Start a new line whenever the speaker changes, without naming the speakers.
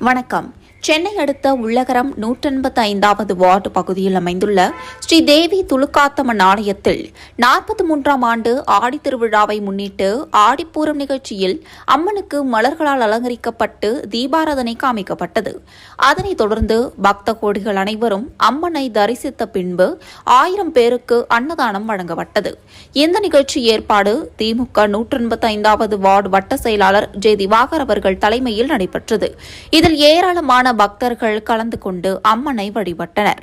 வணக்கம். சென்னை அடுத்த உள்ளகரம் 185வது வார்டு பகுதியில் அமைந்துள்ள ஸ்ரீ தேவி துலுக்காத்தம்மன் ஆலயத்தில் 43ஆம் ஆண்டு ஆடித்திருவிழாவை முன்னிட்டு ஆடிப்பூரம் நிகழ்ச்சியில் அம்மனுக்கு மலர்களால் அலங்கரிக்கப்பட்டு தீபாராதனை காமிக்கப்பட்டது. அதனைத் தொடர்ந்து பக்த கோடிகள் அனைவரும் அம்மனை தரிசித்த பின்பு 1000 பேருக்கு அன்னதானம் வழங்கப்பட்டது. இந்த நிகழ்ச்சி ஏற்பாடு திமுக 185வது வார்டு வட்ட செயலாளர் ஜே. திவாகர் அவர்கள் தலைமையில் நடைபெற்றது. இதில் ஏராளமான பக்தர்கள் கலந்து கொண்டு அம்மனை வழிபட்டனர்.